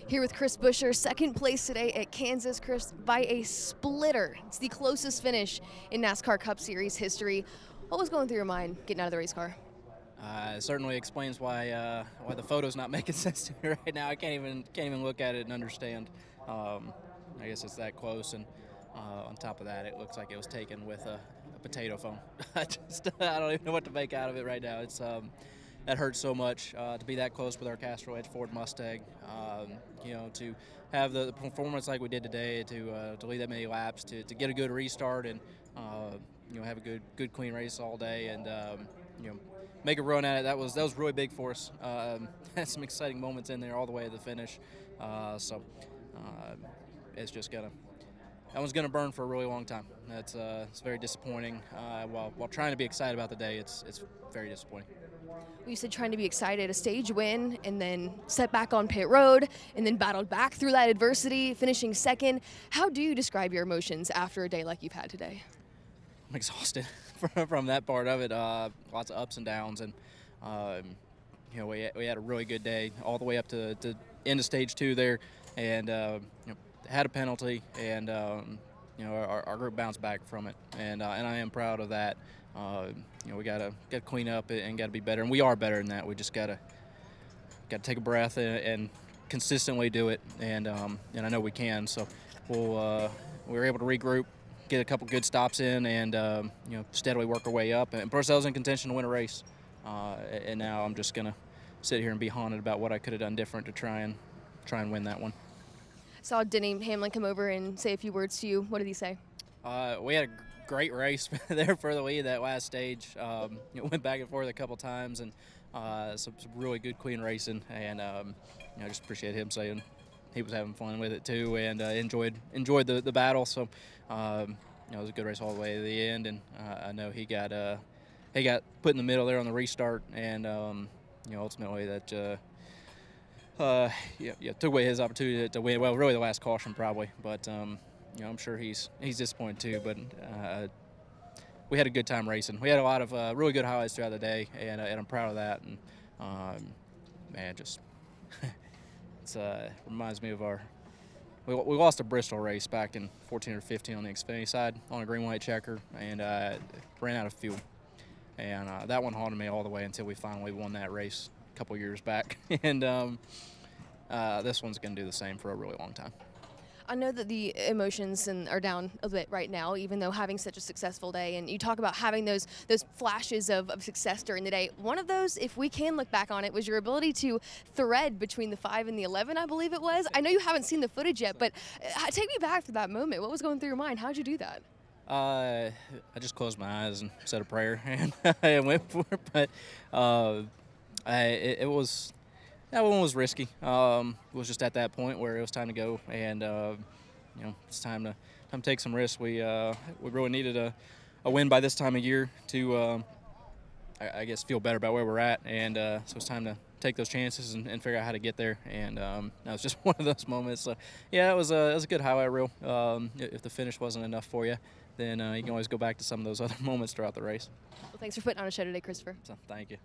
Here with Chris Buescher, second place today at Kansas, Chris, by a splitter. It's the closest finish in NASCAR Cup Series history. What was going through your mind getting out of the race car? It certainly explains why the photo's not making sense to me right now. I can't even look at it and understand. I guess it's that close, and on top of that, it looks like it was taken with a potato phone. I don't even know what to make out of it right now. It's that hurts so much to be that close with our Castro Edge Ford Mustang. To have the performance like we did today, to lead that many laps, to get a good restart, and have a good clean race all day, and make a run at it. That was really big for us. Had some exciting moments in there all the way to the finish. It's just that one's gonna burn for a really long time. It's very disappointing. While trying to be excited about the day, it's very disappointing. You said trying to be excited, a stage win, and then set back on pit road, and then battled back through that adversity, finishing second. How do you describe your emotions after a day like you've had today? I'm exhausted from that part of it. Lots of ups and downs, and we had a really good day all the way up to end of stage 2 there, and had a penalty, and our group bounced back from it, and I am proud of that. We gotta clean up and gotta be better, and we are better than that. We just gotta take a breath and consistently do it, and I know we can. So we were able to regroup, get a couple good stops in, and steadily work our way up, and put ourselves in contention to win a race. And now I'm just gonna sit here and be haunted about what I could have done different to try and win that one. Saw Denny Hamlin come over and say a few words to you. What did he say? We had a great race there for the lead that last stage. Went back and forth a couple times, and some really good clean racing, and I just appreciate him saying he was having fun with it too, and enjoyed the battle. So it was a good race all the way to the end, and I know he got put in the middle there on the restart, and ultimately that took away his opportunity to win. Well, really the last caution probably, but I'm sure he's disappointed too. But we had a good time racing. We had a lot of really good highlights throughout the day, and I'm proud of that. And man, just it reminds me of we lost a Bristol race back in 14 or 15 on the Xfinity side on a green-white checker, and ran out of fuel. And that one haunted me all the way until we finally won that race a couple years back. And this one's going to do the same for a really long time. I know that the emotions are down a bit right now, even though having such a successful day. And you talk about having those flashes of success during the day. One of those, if we can look back on it, was your ability to thread between the 5 and the 11, I believe it was. I know you haven't seen the footage yet, but take me back to that moment. What was going through your mind? How'd you do that? I just closed my eyes and said a prayer, and I went for it. But it was. That one was risky. It was just at that point where it was time to go, and it's time to take some risks. We really needed a win by this time of year to, I guess, feel better about where we're at, and so it's time to take those chances and figure out how to get there. And that was just one of those moments. So, yeah, it was a good highlight reel. If the finish wasn't enough for you, then you can always go back to some of those other moments throughout the race. Well, thanks for putting on a show today, Christopher. So, thank you.